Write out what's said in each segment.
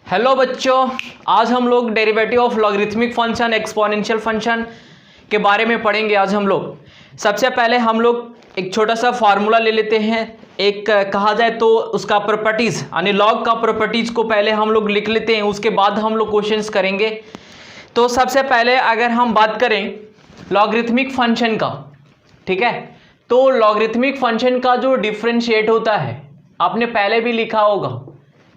Hello बच्चों, आज हम लोग derivative of logarithmic function exponential function के बारे में पढ़ेंगे। आज हम लोग सबसे पहले हम लोग एक छोटा सा फार्मूला ले लेते हैं। एक कहा जाए तो उसका प्रॉपर्टीज़ यानी लॉग का प्रॉपर्टीज़ को पहले हम लोग लिख लेते हैं, उसके बाद हम लोग क्वेश्चंस करेंगे। तो सबसे पहले अगर हम बात करें लॉगरिथमिक फंक्शन का, ठीक है, तो लॉगरिथमिक फंक्शन का जो डिफरेंशिएट होता है आपने पहले भी लिखा होगा।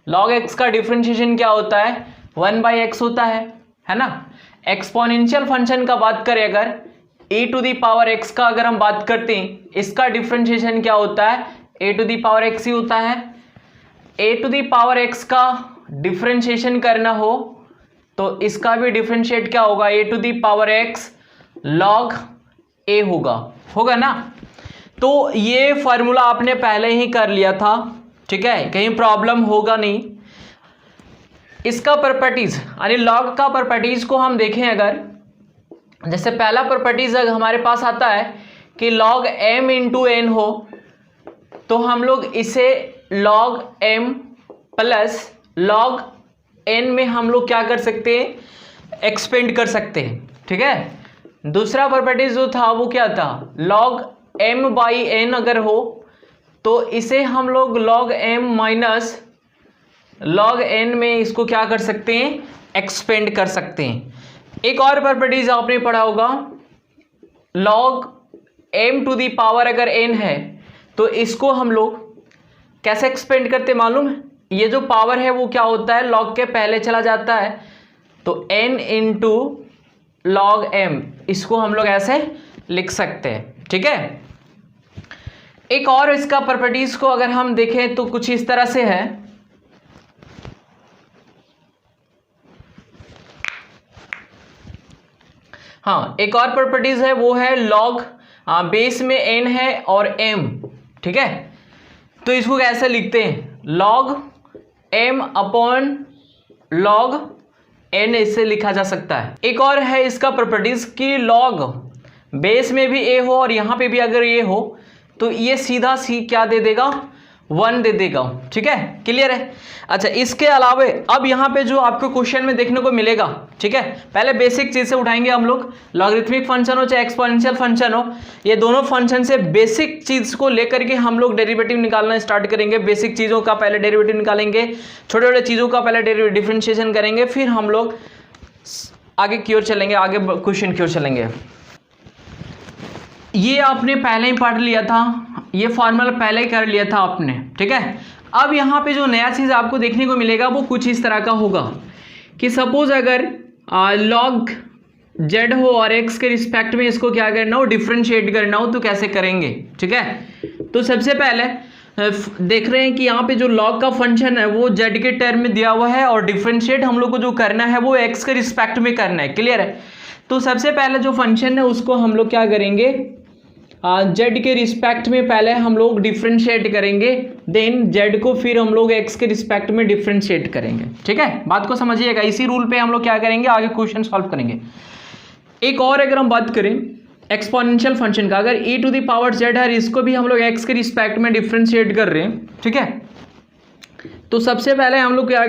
लॉग एक्स का डिफरेंशिएशन क्या होता है, 1/x होता है ना। एक्सपोनेंशियल फंक्शन का बात करें अगर e⁻x का अगर हम बात करते हैं, इसका डिफरेंशिएशन क्या होता है, a⁻x ही होता है। a⁻x का डिफरेंशिएशन करना हो तो इसका भी डिफरेंशिएट क्या होगा, a⁻x log a होगा ना। तो ये फार्मूला आपने पहले ही कर लिया था, ठीक है, कहीं प्रॉब्लम होगा नहीं। इसका प्रॉपर्टीज यानी लॉग का प्रॉपर्टीज को हम देखें अगर, जैसे पहला प्रॉपर्टीज अगर हमारे पास आता है कि log m इंटू एन हो, तो हम लोग इसे log m plus log n में हम लोग क्या कर सकते हैं, एक्सपेंड कर सकते हैं, ठीक है। दूसरा प्रॉपर्टीज जो था वो क्या था, log m बाई n अगर हो तो इसे हम लोग log m minus log n में इसको क्या कर सकते हैं, एक्सपेंड कर सकते हैं। एक और प्रॉपर्टीज आपने पढ़ा होगा, log m to the power अगर n है तो इसको हम लोग कैसे एक्सपेंड करते मालूम है, ये जो पावर है वो क्या होता है, log के पहले चला जाता है, तो n इंटू log m, इसको हम लोग ऐसे लिख सकते हैं, ठीक है। एक और इसका प्रॉपर्टीज को अगर हम देखें तो कुछ इस तरह से है, हाँ, एक और प्रॉपर्टीज है वो है log बेस में n है और m, ठीक है, तो इसको कैसे लिखते हैं, log m upon log n, इससे लिखा जा सकता है। एक और है इसका प्रॉपर्टीज कि log बेस में भी a हो और यहां पे भी अगर ये हो तो ये सीधा सी क्या दे देगा, 1 दे देगा, ठीक है, क्लियर है। अच्छा, इसके अलावा अब यहाँ पे जो आपको क्वेश्चन में देखने को मिलेगा, ठीक है, पहले बेसिक चीज से उठाएंगे हम लोग। लॉगरिथमिक फंक्शन हो चाहे एक्सपोनेंशियल फंक्शन हो, ये दोनों फंक्शन से बेसिक चीज को लेकर के हम लोग डेरिवेटिव निकालना स्टार्ट करेंगे। बेसिक चीजों का पहले डेरिवेटिव निकालेंगे, छोटे छोटे चीजों का पहले डिफरेंशिएशन करेंगे, फिर हम लोग आगे की ओर चलेंगे, आगे क्वेश्चन की ओर चलेंगे। ये आपने पहले ही पढ़ लिया था, ये फॉर्मूला पहले ही कर लिया था आपने, ठीक है। अब यहाँ पे जो नया चीज़ आपको देखने को मिलेगा वो कुछ इस तरह का होगा कि सपोज अगर log z हो और x के रिस्पेक्ट में इसको क्या करना हो, डिफरेंशिएट करना हो, तो कैसे करेंगे, ठीक है। तो सबसे पहले देख रहे हैं कि यहाँ पे जो log का फंक्शन है वो z के टर्म में दिया हुआ है और डिफरेंशिएट हम लोग को जो करना है वो x के रिस्पेक्ट में करना है, क्लियर है। तो सबसे पहले जो फंक्शन है उसको हम लोग क्या करेंगे, z के रिस्पेक्ट में पहले हम लोग डिफरेंशिएट करेंगे, देन z को फिर हम लोग x के रिस्पेक्ट में डिफरेंशिएट करेंगे, ठीक है। बात को समझिएगा, इसी रूल पे हम लोग क्या करेंगे, आगे क्वेश्चन सॉल्व करेंगे। एक और अगर हम बात करें एक्सपोनेंशियल फंक्शन का, अगर e⁻z है, इसको भी हम लोग x के रिस्पेक्ट में डिफरेंशिएट कर रहे हैं, ठीक है। तो सबसे पहले हम लोग क्या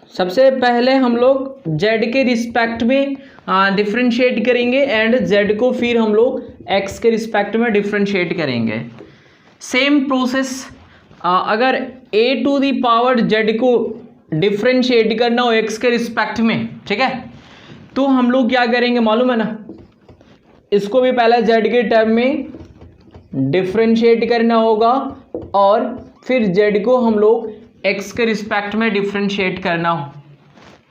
सबसे पहले हम लोग z के रिस्पेक्ट में डिफरेंशिएट करेंगे एंड z को फिर हम लोग x के रिस्पेक्ट में डिफरेंशिएट करेंगे। सेम प्रोसेस अगर a⁻z को डिफरेंशिएट करना हो x के रिस्पेक्ट में, ठीक है, तो हम लोग क्या करेंगे मालूम है ना, इसको भी पहले z के टर्म में डिफरेंशिएट करना होगा और फिर z को हम लोग x के रिस्पेक्ट में डिफरेंशिएट करना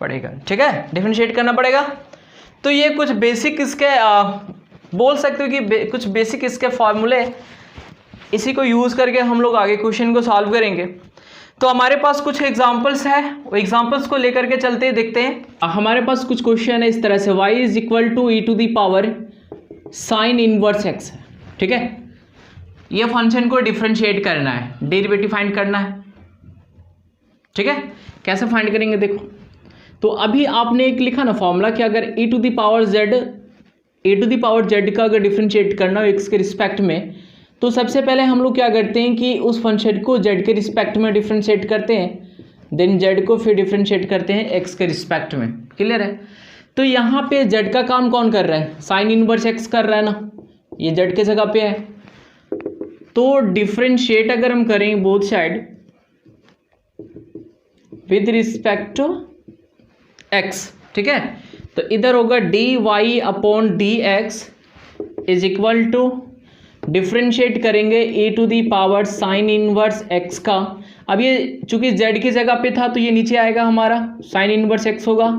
पड़ेगा, ठीक है, डिफरेंशिएट करना पड़ेगा। तो ये कुछ बेसिक इसके बोल सकते हो कि कुछ बेसिक इसके फॉर्मूले, इसी को यूज़ करके हम लोग आगे क्वेश्चन को सॉल्व करेंगे। तो हमारे पास कुछ एग्जांपल्स है, वो एग्जांपल्स को लेकर के चलते देखते हैं। हमारे पास कुछ क्वेश्चन है इस तरह से, y is equal to e⁻ sin inverse x है, ठीक है। ये फंक्शन को डिफरेंशिएट करना है, डेरिवेटिव फाइंड करना है, ठीक है। कैसे फाइंड करेंगे देखो, तो अभी आपने एक लिखा ना फॉर्मूला कि अगर e⁻z का अगर डिफरेंशिएट करना हो x के रिस्पेक्ट में, तो सबसे पहले हम लोग क्या करते हैं कि उस फंक्शन को z के रिस्पेक्ट में डिफ्रेंशिएट करते हैं, देन z को फिर डिफ्रेंशिएट करते हैं x के रिस्पेक्ट में। क्लियर है? तो यहाँ पे z का काम कौन कर रहा है? साइन इनवर्स x कर रहा है ना, ये z के जगह पे है। तो डिफ्रेंशिएट अगर हम करें both side with respect to x, ठीक है, तो इधर होगा dy upon dx is equal to, differentiate करेंगे e to the power sine inverse x का। अब ये चूंकि z की जगह पे था तो ये नीचे आएगा हमारा, साइन इनवर्स x होगा,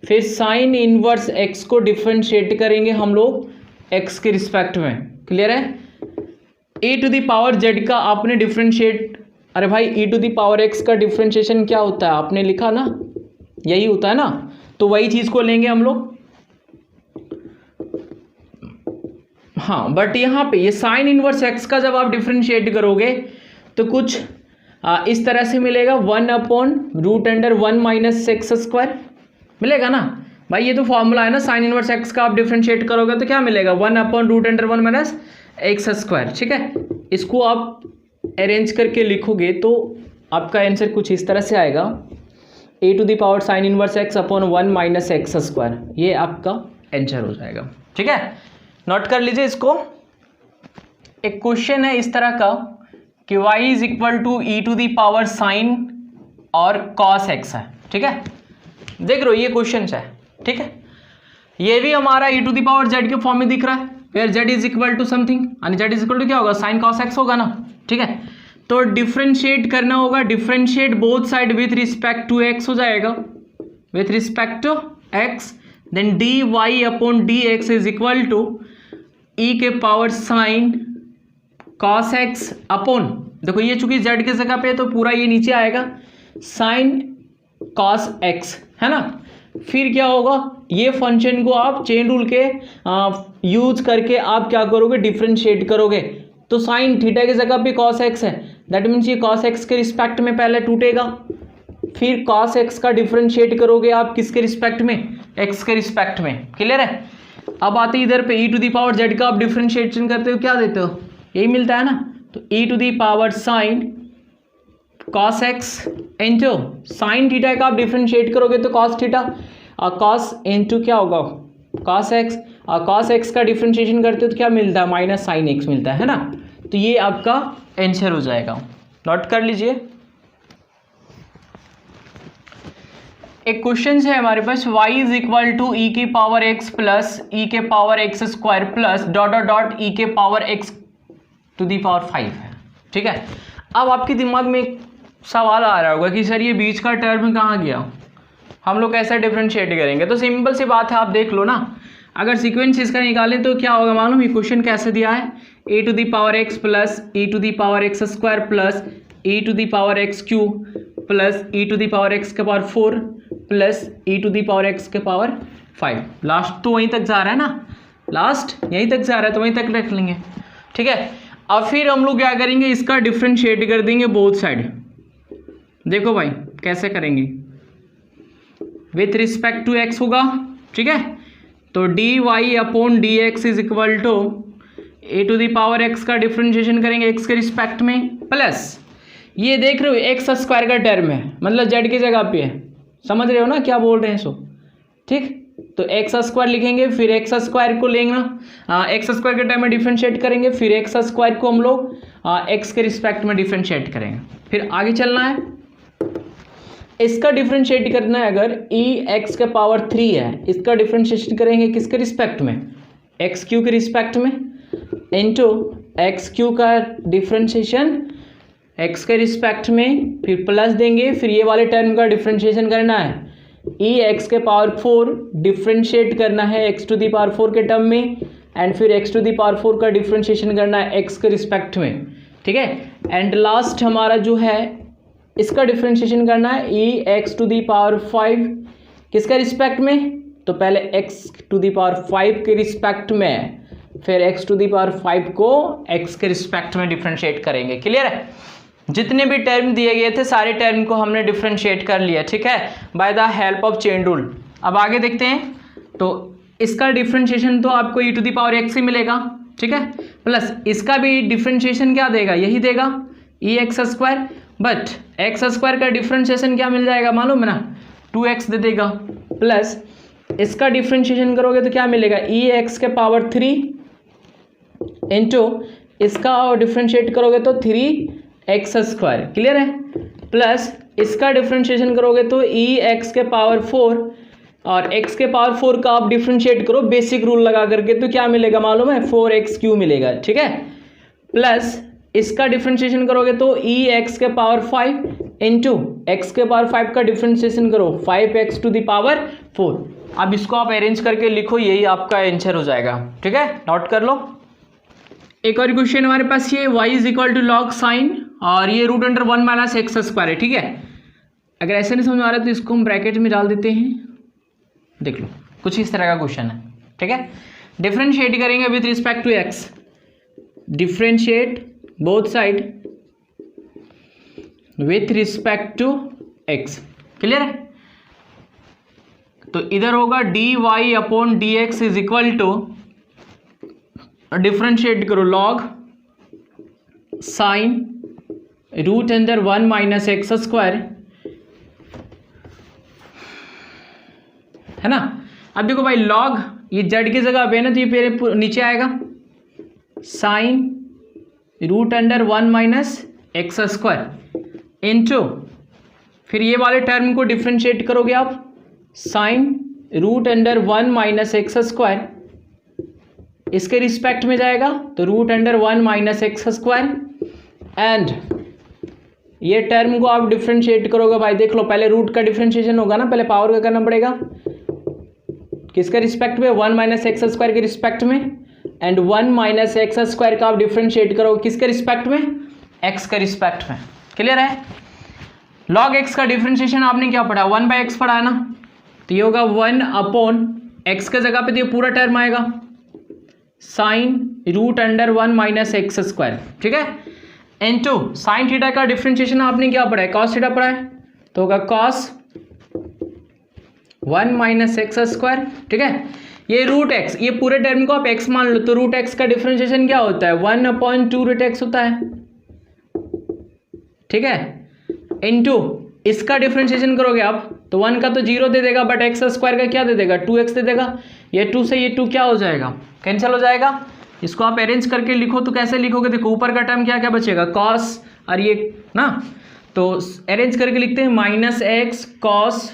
फिर साइन इनवर्स x को डिफ्रेंशिएट करेंगे हम लोग x के रिस्पेक्ट में। क्लियर है? e to the power z का आपने डिफ्रेंशिएट, अरे भाई e to the power x का डिफ्रेंशिएशन क्या होता है आपने लिखा ना, यही होता है ना, तो वही चीज़ को लेंगे हम लोग। हाँ, बट यहाँ पे ये साइन इनवर्स x का जब आप डिफ्रेंशिएट करोगे तो कुछ इस तरह से मिलेगा, 1/√(1 - x² मिलेगा ना भाई। ये तो फॉर्मूला है ना, साइन इनवर्स x का आप डिफ्रेंशिएट करोगे तो क्या मिलेगा, 1/√(1 - x²। ठीक है, इसको आप अरेंज करके लिखोगे तो आपका आंसर कुछ इस तरह से आएगा, e to the power sine inverse x upon 1 - x²। ये आपका आंसर हो जाएगा। ठीक है, नोट कर लीजिए इसको। एक क्वेश्चन है इस तरह का कि y is equal to e to the power sine और cos x है। ठीक है, देख लो ये क्वेश्चन है। ठीक है, ये भी हमारा e to the power z के फॉर्म में दिख रहा है, where z is equal to something, यानी z इज इक्वल टू क्या होगा, साइन cos x होगा ना। ठीक है, तो डिफ्रेंशिएट करना होगा, differentiate both side with respect to x हो जाएगा, with respect to x, then dy upon dx is equal to e के power sine cos x upon, देखो ये चूंकि z की जगह पे तो पूरा ये नीचे आएगा, साइन cos x है ना। फिर क्या होगा, ये फंक्शन को आप चेन रूल के यूज करके आप क्या करोगे, डिफ्रेंशिएट करोगे। तो साइन थीटा की जगह पे cos x है, दैट मीन्स ये cos x के रिस्पेक्ट में पहले टूटेगा, फिर cos x का डिफ्रेंशिएट करोगे आप किसके रिस्पेक्ट में, x के रिस्पेक्ट में। क्लियर है? अब आते इधर पे e to the power z का आप डिफ्रेंशिएशन करते हो, क्या देते हो, यही मिलता है ना। तो e to the power sine cos x into sine theta का आप डिफ्रेंशिएट करोगे तो cos थीटा, और cos इंटू क्या होगा, cos x, और cos x का डिफ्रेंशिएशन करते हो तो क्या मिलता है, माइनस साइन x मिलता है ना। तो ये आपका आंसर हो जाएगा, नोट कर लीजिए। एक क्वेश्चन है हमारे पास, y is equal to e की पावर x प्लस e के power x² plus dot dot dot e के power x to the power 5 है। ठीक है, अब आपके दिमाग में एक सवाल आ रहा होगा कि सर ये बीच का टर्म कहाँ गया, हम लोग कैसे डिफ्रेंशिएट करेंगे। तो सिंपल सी बात है, आप देख लो ना, अगर सीक्वेंस इसका निकालें तो क्या होगा मालूम, ये क्वेश्चन कैसे दिया है, e to the power x plus e to the power x² plus e to the power x³ plus e to the power x के power 4 plus e to the power x के power 5। Last तो वहीं तक जा रहा है ना, last यहीं तक जा रहा है तो वहीं तक रख लेंगे। ठीक है, अब फिर हम लोग क्या करेंगे, इसका डिफ्रेंशिएट कर देंगे बोथ साइड। देखो भाई कैसे करेंगे, विथ रिस्पेक्ट टू x होगा। ठीक है, तो dy upon dx is equal to e to the power x का डिफ्रेंशिएशन करेंगे x के रिस्पेक्ट में, प्लस ये देख रहे हो x² का टर्म है, मतलब z की जगह पे है, समझ रहे हो ना क्या बोल रहे हैं सो। ठीक, तो x² लिखेंगे, फिर x² को लेंगे ना, x² के टाइम में डिफ्रेंशिएट करेंगे, फिर x² को हम लोग x के रिस्पेक्ट में डिफ्रेंशिएट करेंगे। फिर आगे चलना है, इसका डिफ्रेंशिएट करना है, अगर e x के पावर 3 है, इसका डिफ्रेंशिएशन करेंगे किसके रिस्पेक्ट में, x³ के रिस्पेक्ट में, इनटू x³ का डिफ्रेंशिएशन x के रिस्पेक्ट में, फिर प्लस देंगे, फिर ये वाले टर्म का डिफ्रेंशिएशन करना है, e x के पावर 4 डिफ्रेंशिएट करना है x टू दी पावर 4 के टर्म में, एंड फिर x टू दी पावर 4 का डिफ्रेंशिएशन करना है x के रिस्पेक्ट में। ठीक है, एंड लास्ट हमारा जो है इसका डिफ्रेंशिएशन करना है e x to the power 5 किसका रिस्पेक्ट में, तो पहले x टू दी पावर 5 के रिस्पेक्ट में, फिर x टू दी पावर 5 को x के रिस्पेक्ट में डिफ्रेंशिएट करेंगे। क्लियर है? जितने भी टर्म दिए गए थे सारे टर्म को हमने डिफ्रेंशिएट कर लिया। ठीक है, by the help of chain rule. अब आगे देखते हैं, तो इसका डिफ्रेंशिएशन तो आपको e to the power x ही मिलेगा। ठीक है, प्लस इसका भी डिफ्रेंशिएशन क्या देगा, यही देगा EX², बट x² का डिफ्रेंशिएशन क्या मिल जाएगा मालूम है ना, 2x दे देगा, प्लस इसका डिफ्रेंशिएशन करोगे तो क्या मिलेगा, EX³ इंटू इसका डिफ्रेंशिएट करोगे तो 3x², क्लियर है, प्लस इसका डिफ्रेंशिएशन करोगे तो EX⁴ और x⁴ का आप डिफ्रेंशिएट करो बेसिक रूल लगा करके तो क्या मिलेगा मालूम है, 4x³ मिलेगा, ठीक है, प्लस इसका डिफ्रेंशिएशन करोगे तो EX⁵ इंटू x⁵ का डिफ्रेंशिएशन करो 5x⁴। अब इसको आप अरेंज करके लिखो, यही आपका आंसर हो जाएगा, ठीक है, नोट कर लो। एक और क्वेश्चन हमारे पास ये y = log sin और ये √1 - x² है, ठीक है। अगर ऐसे नहीं समझ आ रहा है तो इसको हम ब्रैकेट में डाल देते हैं, देख लो कुछ इस तरह का क्वेश्चन है, ठीक है। डिफ्रेंशिएट करेंगे with respect to x, differentiate both side with respect to x, clear है। तो इधर होगा dy/dx = डिफ्रेंशिएट करो log sin √1 - x², है ना। अब देखो भाई log ये z की जगह पे है ना, तो ये मेरे नीचे आएगा sin √1 - x² इंटू फिर ये वाले टर्म को डिफ्रेंशिएट करोगे आप sin √1 - x², इसके रिस्पेक्ट में जाएगा तो √1 - x² एंड ये टर्म को आप डिफ्रेंशिएट करोगे भाई, देख लो पहले रूट का डिफ्रेंशिएशन होगा ना, पहले पावर का करना पड़ेगा, किसके रिस्पेक्ट में, 1 - x² के रिस्पेक्ट में, एंड 1 - x² का आप डिफ्रेंशिएट करो किसके रिस्पेक्ट में, x के रिस्पेक्ट में, क्लियर है। log x का डिफ्रेंशिएशन आपने क्या पढ़ा, 1/x पढ़ा है ना, तो ये होगा 1/x के जगह पे तो ये पूरा टर्म आएगा sin √1 - x², ठीक है, इनटू sin थीटा का डिफ्रेंशिएशन आपने क्या पढ़ा है, cos थीटा पढ़ा है, तो होगा cos 1 - x², ठीक है। ये √x, ये पूरे टर्म को आप x मान लो, तो √x का डिफ्रेंशिएशन क्या होता है, 1/2√x होता है, ठीक है, इनटू इसका डिफ्रेंशिएशन करोगे आप तो 1 का तो 0 दे देगा, बट x² का क्या दे देगा, 2x दे देगा, ये 2 से ये 2 क्या हो जाएगा, कैंसिल हो जाएगा। इसको आप अरेंज करके लिखो तो कैसे लिखोगे, देखो ऊपर का टर्म क्या क्या बचेगा, cos और ये ना, तो अरेंज करके लिखते हैं -x cos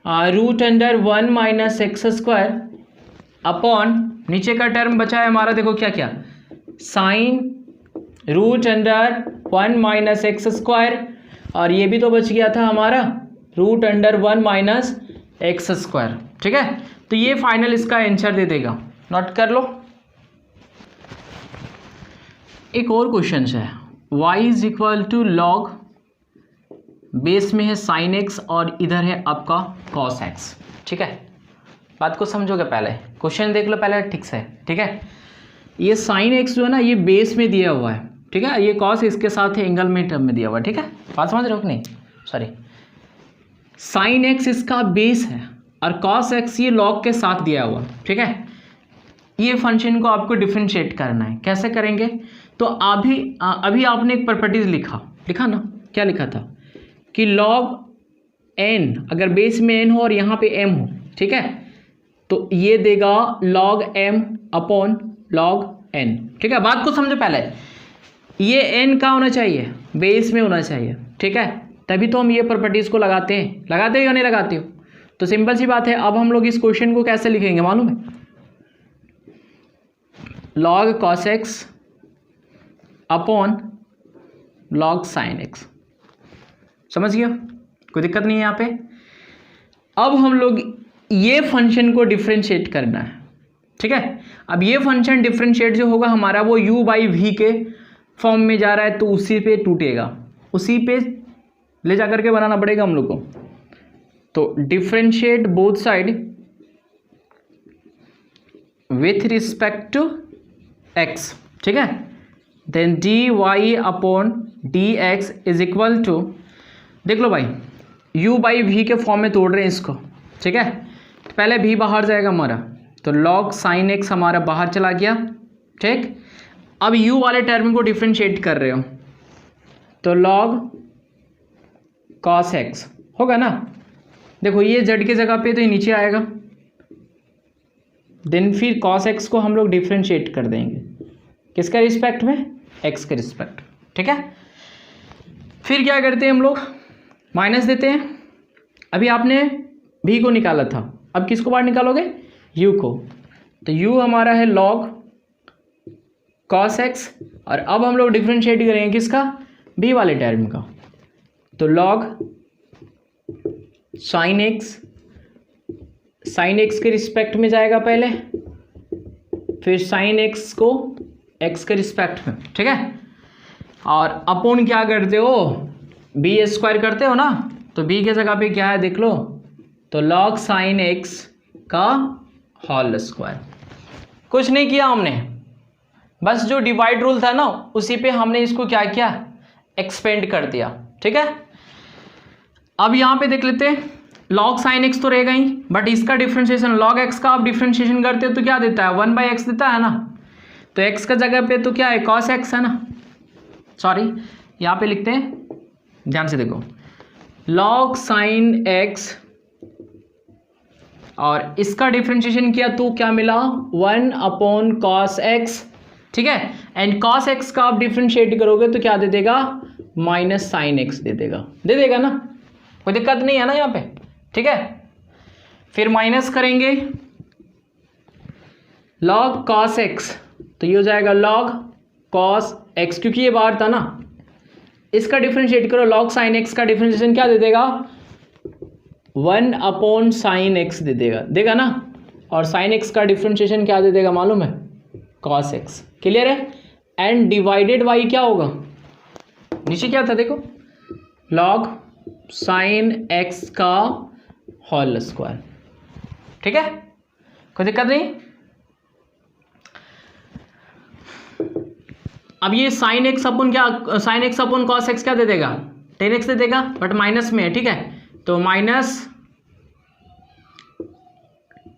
√1 - x² अपॉन नीचे का टर्म बचा है हमारा, देखो क्या क्या, sin √1 - x² और ये भी तो बच गया था हमारा √1 - x², ठीक है। तो ये फाइनल इसका आंसर दे देगा, नोट कर लो। एक और क्वेश्चन है, y = log बेस में है sin x और इधर है आपका cos x, ठीक है। बात को समझोगे, पहले क्वेश्चन देख लो पहले ठीक से, ठीक है। ये sin x जो है ना, ये बेस में दिया हुआ है, ठीक है, ये cos इसके साथ है एंगल में टर्म में दिया हुआ है, ठीक है, बात समझ रहे हो कि नहीं, सॉरी, sin x इसका बेस है और cos x ये log के साथ दिया हुआ, ठीक है। ये फंक्शन को आपको डिफरेंशिएट करना है, कैसे करेंगे, तो अभी आपने एक प्रॉपर्टीज लिखा ना, क्या लिखा था कि log n अगर बेस में n हो और यहाँ पे m हो, ठीक है, तो ये देगा log m upon log n, ठीक है। बात को समझो पहले, ये n का होना चाहिए, बेस में होना चाहिए, ठीक है, तभी तो हम ये प्रॉपर्टीज को लगाते हो या नहीं लगाते हो। तो सिंपल सी बात है, अब हम लोग इस क्वेश्चन को कैसे लिखेंगे मालूम है, log cos x upon log sin x, समझ गया, कोई दिक्कत नहीं है यहाँ पे। अब हम लोग ये फंक्शन को डिफरेंशिएट करना है, ठीक है। अब ये फंक्शन डिफरेंशिएट जो होगा हमारा वो u/v के फॉर्म में जा रहा है, तो उसी पे टूटेगा, उसी पे ले जा करके बनाना पड़ेगा हम लोग को। तो differentiate both side with respect to x, ठीक है, then dy/dx is equal to, देख लो भाई u/v के फॉर्म में तोड़ रहे हैं इसको, ठीक है। तो पहले v बाहर जाएगा हमारा, तो log sin x हमारा बाहर चला गया, ठीक। अब u वाले टर्म को डिफ्रेंशिएट कर रहे हो तो log cos x होगा ना। देखो ये z की जगह पे तो ये नीचे आएगा, देन फिर cos x को हम लोग डिफ्रेंशिएट कर देंगे किसके रिस्पेक्ट में, x के रिस्पेक्ट। ठीक है, फिर क्या करते हैं हम लोग, माइनस देते हैं। अभी आपने v को निकाला था, अब किसको बाहर निकालोगे, u को। तो u हमारा है log cos x, और अब हम लोग डिफ्रेंशिएट करेंगे किसका, b वाले टर्म का। तो log sin x के रिस्पेक्ट में जाएगा पहले, फिर sin x को x के रिस्पेक्ट में। ठीक है, और अपोन क्या करते हो, b स्क्वायर करते हो ना, तो b के जगह पे क्या है देख लो, तो log sin x का होल स्क्वायर। कुछ नहीं किया हमने, बस जो डिवाइड रूल था ना उसी पे हमने इसको क्या किया, एक्सपेंड कर दिया। ठीक है, अब यहाँ पे देख लेते हैं, log sin x तो रहेगा ही, बट इसका डिफ्रेंशिएशन log x का आप डिफ्रेंशिएशन करते हो तो क्या देता है, 1/x देता है ना। तो x का जगह पे तो क्या है, cos x है ना, सॉरी यहाँ पे लिखते हैं, ध्यान से देखो, log sin x और इसका डिफ्रेंशिएशन किया तो क्या मिला, 1/cos x। ठीक है, एंड cos x का आप डिफ्रेंशिएट करोगे तो क्या दे देगा, -sin x दे देगा ना, कोई दिक्कत नहीं है ना यहाँ पे। ठीक है, फिर माइनस करेंगे log cos x, तो ये हो जाएगा log cos x, क्योंकि ये बाहर था ना, इसका डिफ्रेंशिएट करो, log sin x का डिफ्रेंशिएशन क्या दे देगा, 1/sin x दे देगा ना, और sin x का डिफ्रेंशिएशन क्या दे देगा मालूम है, cos x। क्लियर है, एंड डिवाइडेड बाई क्या होगा, नीचे क्या था देखो, log sin x का होल स्क्वायर। ठीक है, कोई दिक्कत नहीं। अब ये sin x अपन क्या, sin x अपन cos x क्या दे देगा, 10x दे देगा, बट माइनस में है। ठीक है, तो minus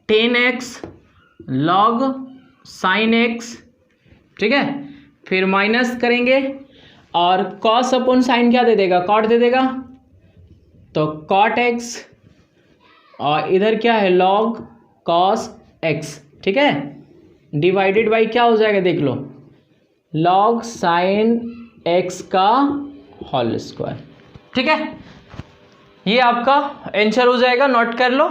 10x log sin x। ठीक है, फिर माइनस करेंगे और cos अपन sin क्या दे देगा, cot दे देगा, तो cot x, और इधर क्या है log cos x। ठीक है, डिवाइडेड बाई क्या हो जाएगा देख लो, log sin x का होल स्क्वायर। ठीक है, ये आपका आंसर हो जाएगा, नोट कर लो।